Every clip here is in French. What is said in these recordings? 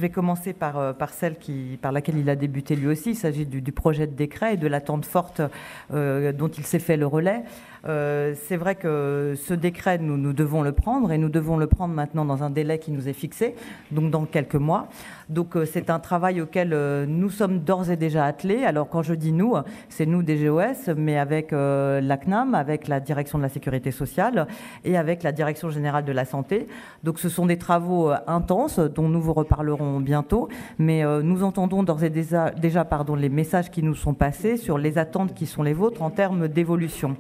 je vais commencer par celle par laquelle il a débuté lui aussi. Il s'agit du projet de décret et de l'attente forte dont il s'est fait le relais. C'est vrai que ce décret, nous devons le prendre, et nous devons le prendre maintenant dans un délai qui nous est fixé, donc dans quelques mois. Donc c'est un travail auquel nous sommes d'ores et déjà attelés. Alors quand je dis nous, c'est nous DGOS, mais avec la CNAM, avec la direction de la sécurité sociale et avec la direction générale de la santé. Donc ce sont des travaux intenses dont nous vous reparlerons bientôt, mais nous entendons d'ores et déjà les messages qui nous sont passés sur les attentes qui sont les vôtres en termes d'évolution.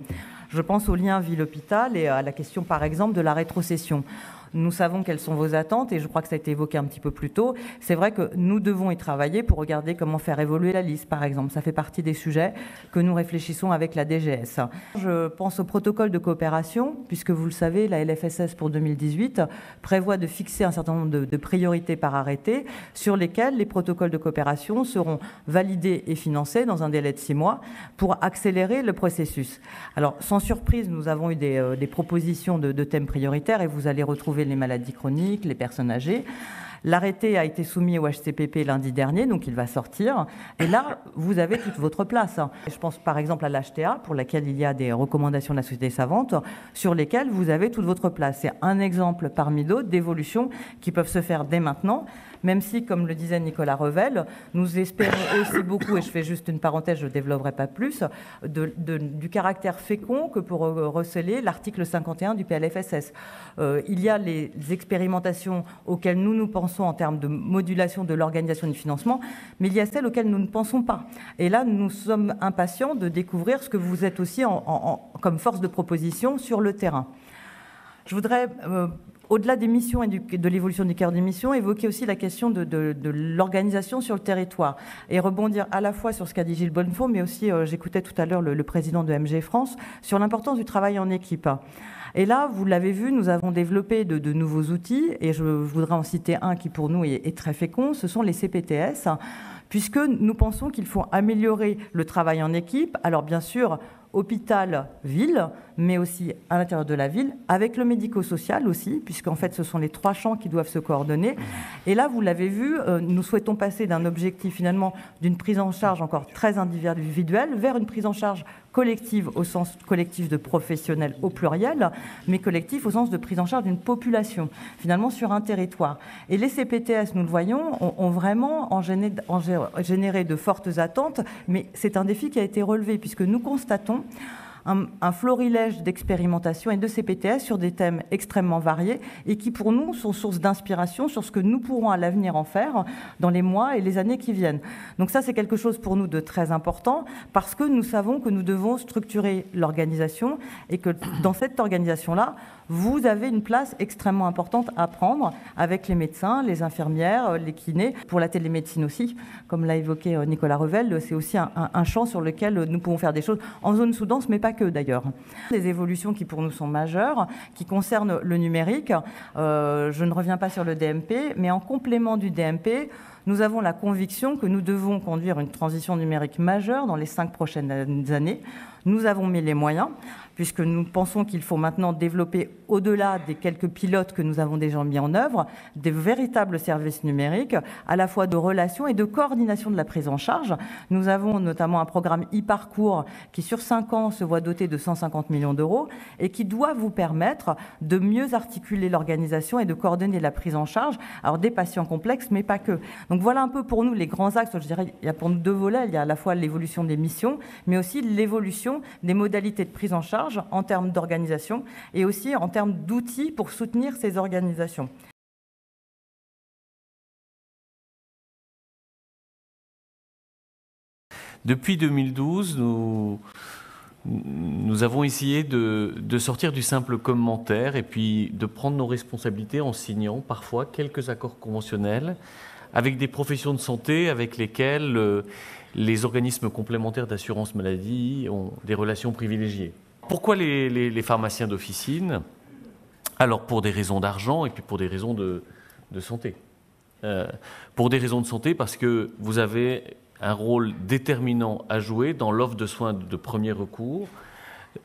Je pense au lien ville-hôpital et à la question, par exemple, de la rétrocession. Nous savons quelles sont vos attentes et je crois que ça a été évoqué un petit peu plus tôt. C'est vrai que nous devons y travailler pour regarder comment faire évoluer la liste, par exemple. Ça fait partie des sujets que nous réfléchissons avec la DGS. Je pense au protocole de coopération, puisque vous le savez, la LFSS pour 2018 prévoit de fixer un certain nombre de priorités par arrêté sur lesquelles les protocoles de coopération seront validés et financés dans un délai de 6 mois pour accélérer le processus. Alors, sans surprise, nous avons eu des propositions de thèmes prioritaires et vous allez retrouver les maladies chroniques, les personnes âgées. L'arrêté a été soumis au HCPP lundi dernier, donc il va sortir. Et là, vous avez toute votre place. Je pense par exemple à l'HTA, pour laquelle il y a des recommandations de la Société savante, sur lesquelles vous avez toute votre place. C'est un exemple parmi d'autres d'évolutions qui peuvent se faire dès maintenant, même si, comme le disait Nicolas Revel, nous espérons aussi beaucoup, et je fais juste une parenthèse, je ne développerai pas plus, du caractère fécond que pour receler l'article 51 du PLFSS. Il y a les expérimentations auxquelles nous pensons en termes de modulation de l'organisation du financement, mais il y a celles auxquelles nous ne pensons pas. Et là, nous sommes impatients de découvrir ce que vous êtes aussi comme force de proposition sur le terrain. Je voudrais, au-delà des missions et de l'évolution du cœur des missions, évoquer aussi la question de l'organisation sur le territoire et rebondir à la fois sur ce qu'a dit Gilles Bonnefond, mais aussi, j'écoutais tout à l'heure le président de MG France, sur l'importance du travail en équipe. Et là, vous l'avez vu, nous avons développé de nouveaux outils, et je voudrais en citer un qui pour nous est très fécond, ce sont les CPTS, puisque nous pensons qu'il faut améliorer le travail en équipe. Alors bien sûr, hôpital-ville, mais aussi à l'intérieur de la ville, avec le médico-social aussi, puisqu'en fait, ce sont les 3 champs qui doivent se coordonner. Et là, vous l'avez vu, nous souhaitons passer d'un objectif, finalement, d'une prise en charge encore très individuelle vers une prise en charge collective, au sens collectif de professionnels au pluriel, mais collectif au sens de prise en charge d'une population, finalement, sur un territoire. Et les CPTS, nous le voyons, ont vraiment généré de fortes attentes, mais c'est un défi qui a été relevé, puisque nous constatons un florilège d'expérimentation et de CPTS sur des thèmes extrêmement variés et qui, pour nous, sont source d'inspiration sur ce que nous pourrons à l'avenir en faire dans les mois et les années qui viennent. Donc ça, c'est quelque chose pour nous de très important parce que nous savons que nous devons structurer l'organisation et que dans cette organisation-là, vous avez une place extrêmement importante à prendre avec les médecins, les infirmières, les kinés, pour la télémédecine aussi. Comme l'a évoqué Nicolas Revel, c'est aussi un champ sur lequel nous pouvons faire des choses en zone sous-dense, mais pas que d'ailleurs. Des évolutions qui pour nous sont majeures, qui concernent le numérique. Je ne reviens pas sur le DMP, mais en complément du DMP, nous avons la conviction que nous devons conduire une transition numérique majeure dans les 5 prochaines années. Nous avons mis les moyens, puisque nous pensons qu'il faut maintenant développer, au-delà des quelques pilotes que nous avons déjà mis en œuvre, des véritables services numériques, à la fois de relations et de coordination de la prise en charge. Nous avons notamment un programme e-parcours qui, sur 5 ans, se voit doté de 150 millions d'euros et qui doit vous permettre de mieux articuler l'organisation et de coordonner la prise en charge, alors des patients complexes, mais pas que. Donc voilà un peu pour nous les grands axes. Je dirais, il y a pour nous 2 volets. Il y a à la fois l'évolution des missions, mais aussi l'évolution des modalités de prise en charge en termes d'organisation et aussi en termes d'outils pour soutenir ces organisations. Depuis 2012, nous avons essayé de sortir du simple commentaire et puis de prendre nos responsabilités en signant parfois quelques accords conventionnels avec des professions de santé avec lesquelles les organismes complémentaires d'assurance maladie ont des relations privilégiées. Pourquoi les pharmaciens d'officine? Alors pour des raisons d'argent et puis pour des raisons de santé. Pour des raisons de santé parce que vous avez un rôle déterminant à jouer dans l'offre de soins de premier recours,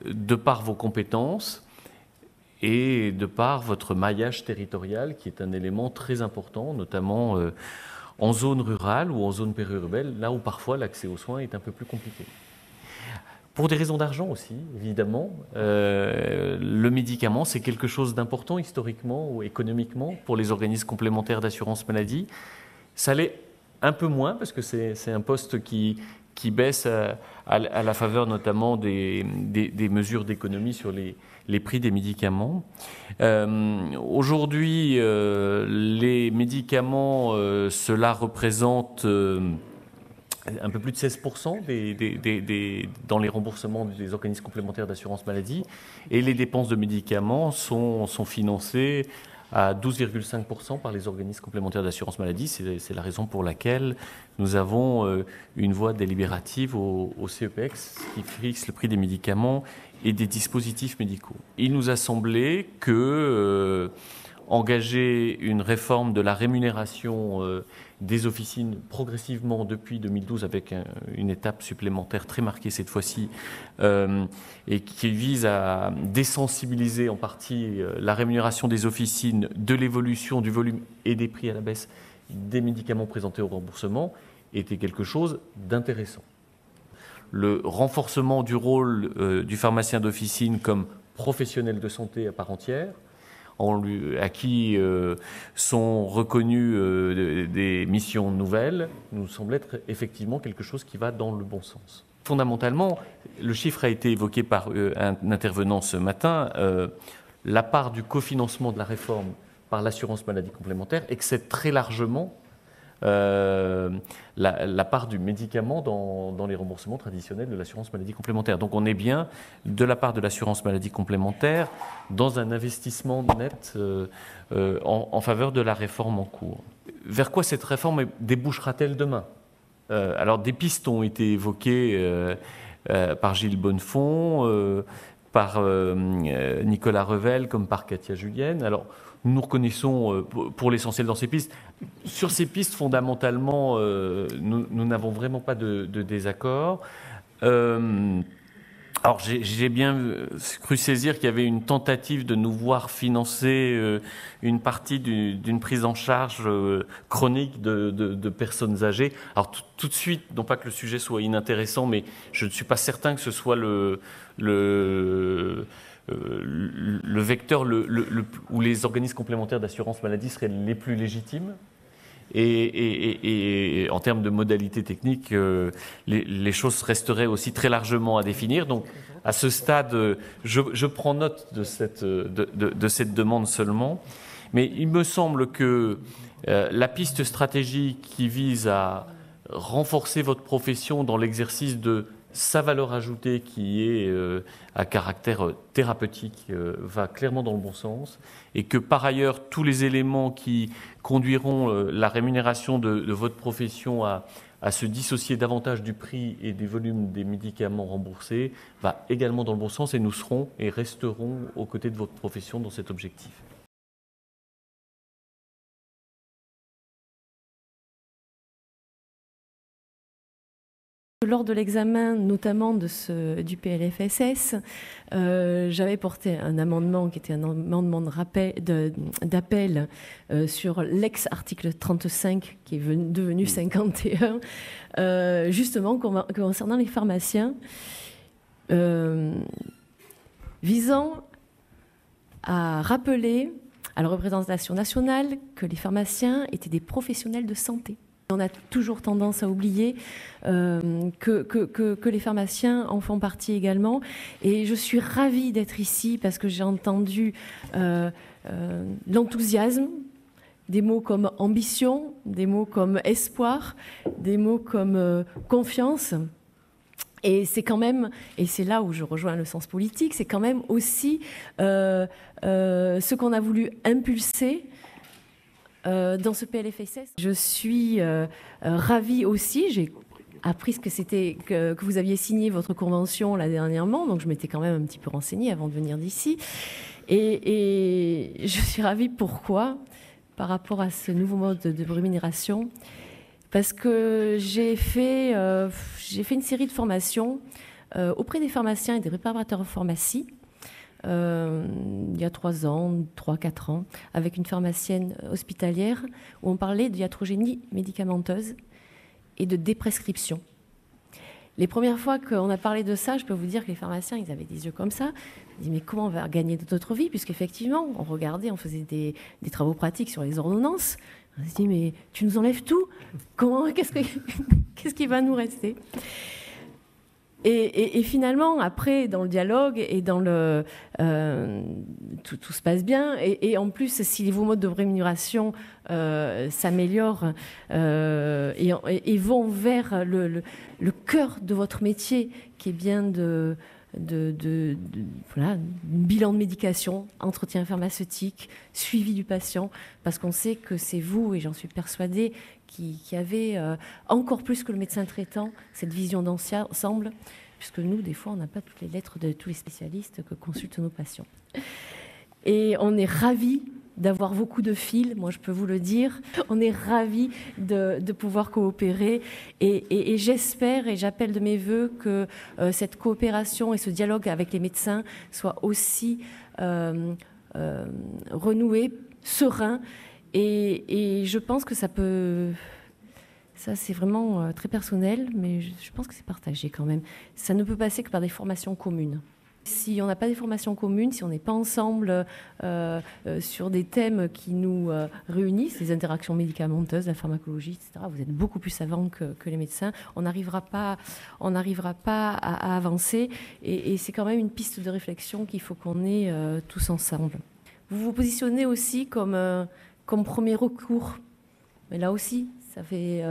de par vos compétences et de par votre maillage territorial, qui est un élément très important, notamment en zone rurale ou en zone périurbaine, là où parfois l'accès aux soins est un peu plus compliqué. Pour des raisons d'argent aussi, évidemment. Le médicament, c'est quelque chose d'important historiquement ou économiquement pour les organismes complémentaires d'assurance maladie. Ça l'est un peu moins parce que c'est un poste qui baisse à la faveur notamment des mesures d'économie sur les prix des médicaments. Aujourd'hui, les médicaments, cela représente un peu plus de 16% dans les remboursements des organismes complémentaires d'assurance maladie, et les dépenses de médicaments sont financées à 12,5% par les organismes complémentaires d'assurance maladie. C'est la raison pour laquelle nous avons une voie délibérative au CEPEX qui fixe le prix des médicaments et des dispositifs médicaux. Il nous a semblé que engager une réforme de la rémunération des officines progressivement depuis 2012, avec une étape supplémentaire très marquée cette fois-ci, et qui vise à désensibiliser en partie la rémunération des officines de l'évolution du volume et des prix à la baisse des médicaments présentés au remboursement, était quelque chose d'intéressant. Le renforcement du rôle du pharmacien d'officine comme professionnel de santé à part entière, à qui sont reconnues des missions nouvelles, nous semble être effectivement quelque chose qui va dans le bon sens. Fondamentalement, le chiffre a été évoqué par un intervenant ce matin, la part du cofinancement de la réforme par l'assurance maladie complémentaire excède très largement la part du médicament dans les remboursements traditionnels de l'assurance maladie complémentaire. Donc on est bien, de la part de l'assurance maladie complémentaire, dans un investissement net en faveur de la réforme en cours. Vers quoi cette réforme débouchera-t-elle demain ? Alors des pistes ont été évoquées par Gilles Bonnefond, par Nicolas Revel, comme par Katia Julienne. Alors, nous nous reconnaissons pour l'essentiel dans ces pistes. Sur ces pistes, fondamentalement, nous n'avons vraiment pas de désaccord. Alors, j'ai bien cru saisir qu'il y avait une tentative de nous voir financer une partie d'une prise en charge chronique de personnes âgées. Alors, tout de suite, non pas que le sujet soit inintéressant, mais je ne suis pas certain que ce soit le vecteur où les organismes complémentaires d'assurance maladie seraient les plus légitimes. Et en termes de modalités techniques, les choses resteraient aussi très largement à définir. Donc, à ce stade, je prends note de cette demande seulement. Mais il me semble que la piste stratégique qui vise à renforcer votre profession dans l'exercice de sa valeur ajoutée qui est à caractère thérapeutique va clairement dans le bon sens, et que par ailleurs tous les éléments qui conduiront la rémunération de votre profession à se dissocier davantage du prix et des volumes des médicaments remboursés va également dans le bon sens, et nous serons et resterons aux côtés de votre profession dans cet objectif. Lors de l'examen notamment du PLFSS, j'avais porté un amendement qui était un amendement d'appel sur l'ex-article 35 qui est devenu 51, justement concernant les pharmaciens, visant à rappeler à la représentation nationale que les pharmaciens étaient des professionnels de santé. On a toujours tendance à oublier que les pharmaciens en font partie également. Et je suis ravie d'être ici parce que j'ai entendu l'enthousiasme, des mots comme ambition, des mots comme espoir, des mots comme confiance. Et c'est quand même, et c'est là où je rejoins le sens politique, c'est quand même aussi ce qu'on a voulu impulser dans ce PLFSS. Je suis ravie aussi, j'ai appris que vous aviez signé votre convention là dernièrement, donc je m'étais quand même un petit peu renseignée avant de venir d'ici. Et je suis ravie, pourquoi ? Par rapport à ce nouveau mode de rémunération, parce que j'ai fait une série de formations auprès des pharmaciens et des préparateurs en pharmacie, il y a 3 ans, 3-4 ans, avec une pharmacienne hospitalière, où on parlait de iatrogénie médicamenteuse et de déprescription. Les premières fois qu'on a parlé de ça, je peux vous dire que les pharmaciens, ils avaient des yeux comme ça. Ils disaient, mais comment on va gagner de notre vie? Puisqu'effectivement, on regardait, on faisait des travaux pratiques sur les ordonnances. On se dit, mais tu nous enlèves tout? Qu'est-ce qui va nous rester? Et finalement, après, dans le dialogue et dans tout se passe bien. Et en plus, si vos modes de rémunération s'améliorent et vont vers le cœur de votre métier, qui est bien voilà, bilan de médication, entretien pharmaceutique, suivi du patient, parce qu'on sait que c'est vous, et j'en suis persuadée, qui avez encore plus que le médecin traitant cette vision d'ensemble, puisque nous, des fois, on n'a pas toutes les lettres de tous les spécialistes que consultent nos patients. Et on est ravis d'avoir vos coups de fil, moi je peux vous le dire. On est ravis de pouvoir coopérer et j'espère et j'appelle de mes voeux que cette coopération et ce dialogue avec les médecins soit aussi renoué, serein et je pense que ça peut... Ça, c'est vraiment très personnel, mais je pense que c'est partagé quand même. Ça ne peut passer que par des formations communes. Si on n'a pas des formations communes, si on n'est pas ensemble sur des thèmes qui nous réunissent, les interactions médicamenteuses, la pharmacologie, etc., vous êtes beaucoup plus savants que les médecins, on n'arrivera pas à avancer. Et c'est quand même une piste de réflexion qu'il faut qu'on ait tous ensemble. Vous vous positionnez aussi comme premier recours. Mais là aussi, ça fait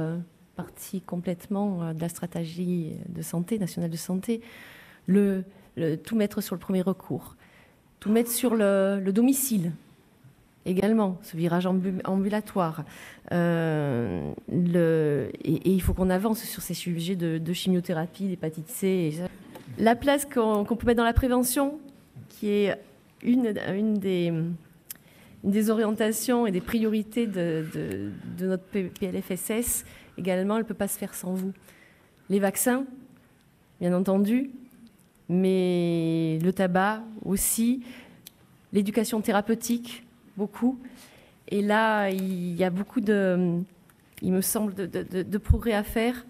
partie complètement de la stratégie de santé, nationale de santé. Tout mettre sur le premier recours, tout mettre sur le domicile également, ce virage ambulatoire. Et il faut qu'on avance sur ces sujets de chimiothérapie, d'hépatite C. La place qu'on peut mettre dans la prévention, qui est une des orientations et des priorités de notre PLFSS, également, elle ne peut pas se faire sans vous. Les vaccins, bien entendu, mais le tabac aussi, l'éducation thérapeutique, beaucoup. Et là, il y a beaucoup il me semble, de progrès à faire.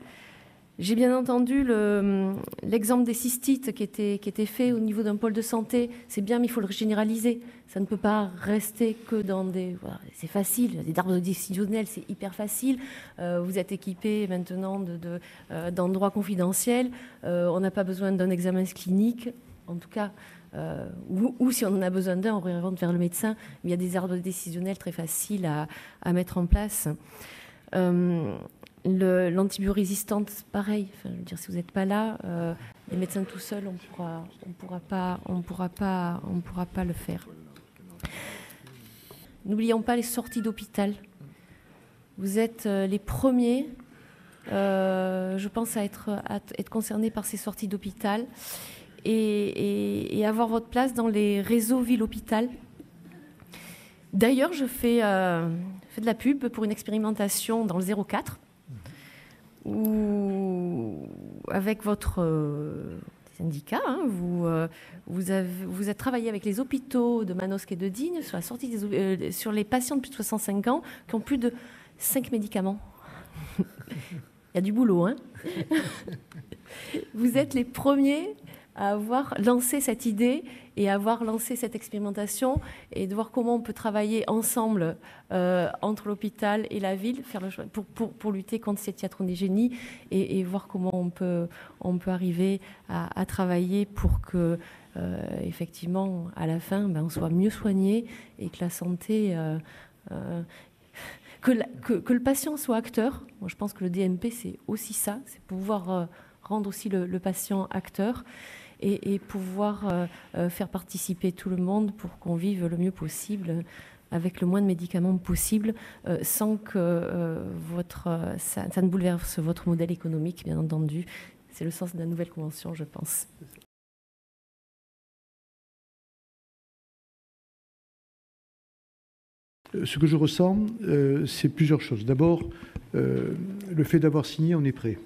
J'ai bien entendu l'exemple des cystites qui était fait au niveau d'un pôle de santé. C'est bien, mais il faut le généraliser. Ça ne peut pas rester que dans des... Voilà, c'est facile, des arbres décisionnels, c'est hyper facile. Vous êtes équipé maintenant d'endroits confidentiels. On n'a pas besoin d'un examen clinique, en tout cas. Ou si on en a besoin d'un, on oriente vers le médecin. Mais il y a des arbres décisionnels très faciles à mettre en place. L'antibiorésistante, pareil. Enfin, je veux dire, si vous n'êtes pas là, les médecins tout seuls, on pourra pas le faire. N'oublions pas les sorties d'hôpital. Vous êtes les premiers, je pense, à être concernés par ces sorties d'hôpital et avoir votre place dans les réseaux ville-hôpital. D'ailleurs, je fais de la pub pour une expérimentation dans le 04. Où, avec votre syndicat, hein, vous avez travaillé avec les hôpitaux de Manosque et de Digne sur la sortie sur les patients de plus de 65 ans qui ont plus de 5 médicaments. Il y a du boulot, hein. Vous êtes les premiers à avoir lancé cette idée et à avoir lancé cette expérimentation et de voir comment on peut travailler ensemble entre l'hôpital et la ville, faire le choix pour lutter contre cette iatrogénie et voir comment on peut arriver à travailler pour que effectivement à la fin on soit mieux soigné et que la santé que le patient soit acteur. Moi, je pense que le DMP c'est aussi ça, c'est pouvoir rendre aussi le patient acteur. Et pouvoir faire participer tout le monde pour qu'on vive le mieux possible, avec le moins de médicaments possible, sans que ça ne bouleverse votre modèle économique, bien entendu. C'est le sens de la nouvelle convention, je pense. Ce que je ressens, c'est plusieurs choses. D'abord, le fait d'avoir signé, on est prêt.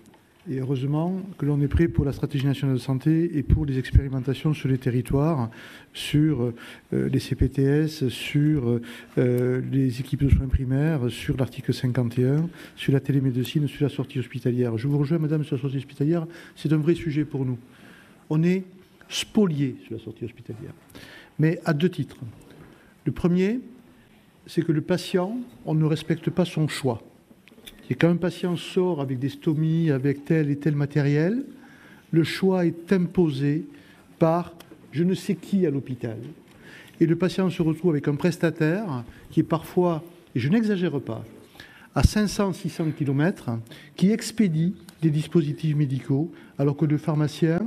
Et heureusement que l'on est prêt pour la stratégie nationale de santé et pour les expérimentations sur les territoires, sur les CPTS, sur les équipes de soins primaires, sur l'article 51, sur la télémédecine, sur la sortie hospitalière. Je vous rejoins, madame, sur la sortie hospitalière. C'est un vrai sujet pour nous. On est spoliés sur la sortie hospitalière, mais à 2 titres. Le premier, c'est que le patient, on ne respecte pas son choix. Et quand un patient sort avec des stomies, avec tel et tel matériel, le choix est imposé par je ne sais qui à l'hôpital. Et le patient se retrouve avec un prestataire qui est parfois, et je n'exagère pas, à 500-600 km, qui expédie des dispositifs médicaux, alors que le pharmacien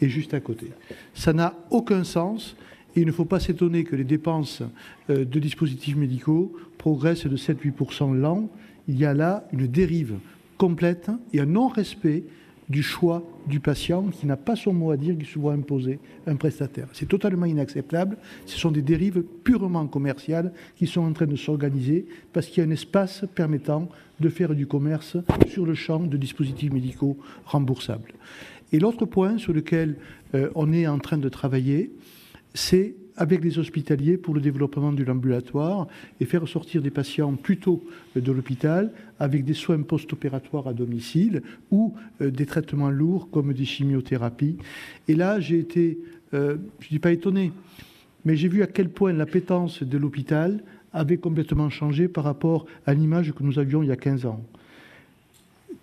est juste à côté. Ça n'a aucun sens. Et il ne faut pas s'étonner que les dépenses de dispositifs médicaux progressent de 7-8% l'an. Il y a là une dérive complète et un non-respect du choix du patient qui n'a pas son mot à dire, qui se voit imposer un prestataire. C'est totalement inacceptable. Ce sont des dérives purement commerciales qui sont en train de s'organiser parce qu'il y a un espace permettant de faire du commerce sur le champ de dispositifs médicaux remboursables. Et l'autre point sur lequel on est en train de travailler, c'est avec les hospitaliers pour le développement de l'ambulatoire et faire sortir des patients plutôt de l'hôpital avec des soins post-opératoires à domicile ou des traitements lourds comme des chimiothérapies. Et là, j'ai été, je ne dis pas étonné, mais j'ai vu à quel point l'appétence de l'hôpital avait complètement changé par rapport à l'image que nous avions il y a 15 ans.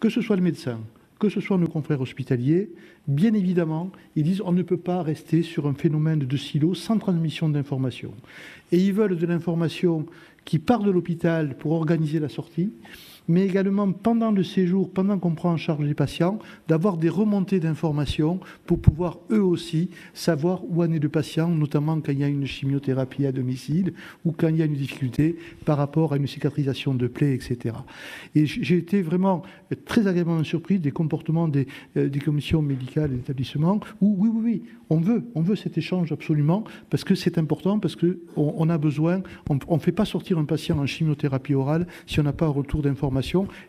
Que ce soit le médecin, que ce soit nos confrères hospitaliers, bien évidemment, ils disent on ne peut pas rester sur un phénomène de silo sans transmission d'informations. Et ils veulent de l'information qui part de l'hôpital pour organiser la sortie, mais également pendant le séjour, pendant qu'on prend en charge les patients, d'avoir des remontées d'informations pour pouvoir eux aussi savoir où en est le patient, notamment quand il y a une chimiothérapie à domicile ou quand il y a une difficulté par rapport à une cicatrisation de plaies, etc. Et j'ai été vraiment très agréablement surpris des comportements des commissions médicales et d'établissement où oui, on veut cet échange absolument parce que c'est important, parce qu'on a besoin, on ne fait pas sortir un patient en chimiothérapie orale si on n'a pas un retour d'information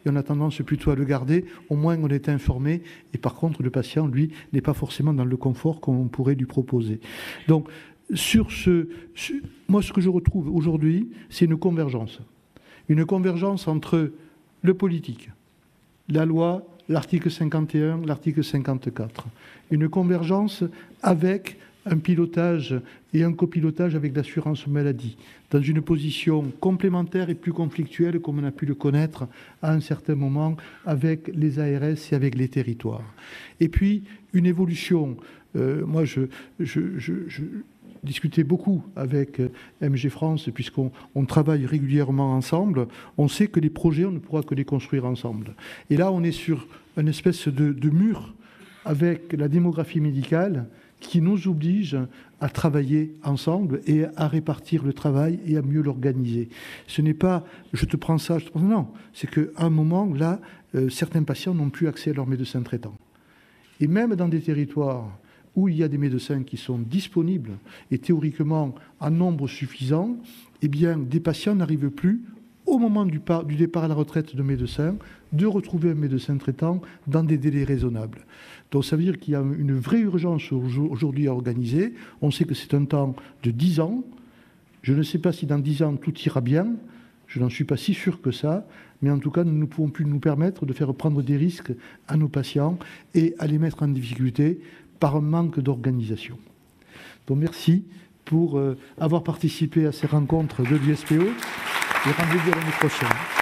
et on a tendance plutôt à le garder, au moins on est informé et par contre le patient, lui, n'est pas forcément dans le confort qu'on pourrait lui proposer. Donc, moi ce que je retrouve aujourd'hui, c'est une convergence entre le politique, la loi, l'article 51, l'article 54, une convergence avec un pilotage et un copilotage avec l'assurance maladie, dans une position complémentaire et plus conflictuelle, comme on a pu le connaître à un certain moment avec les ARS et avec les territoires. Et puis, une évolution. Moi, je discutais beaucoup avec MG France, puisqu'on travaille régulièrement ensemble. On sait que les projets, on ne pourra que les construire ensemble. Et là, on est sur une espèce de mur avec la démographie médicale qui nous oblige à travailler ensemble et à répartir le travail et à mieux l'organiser. Ce n'est pas « je te prends ça, je te prends ça ». Non, c'est qu'à un moment, là, certains patients n'ont plus accès à leur médecin traitant. Et même dans des territoires où il y a des médecins qui sont disponibles et théoriquement en nombre suffisant, eh bien, des patients n'arrivent plus, au moment du départ à la retraite de médecin, de retrouver un médecin traitant dans des délais raisonnables. Donc ça veut dire qu'il y a une vraie urgence aujourd'hui à organiser. On sait que c'est un temps de 10 ans. Je ne sais pas si dans 10 ans tout ira bien. Je n'en suis pas si sûr que ça. Mais en tout cas, nous ne pouvons plus nous permettre de faire prendre des risques à nos patients et à les mettre en difficulté par un manque d'organisation. Donc merci pour avoir participé à ces rencontres de l'USPO et rendez-vous l'année prochaine.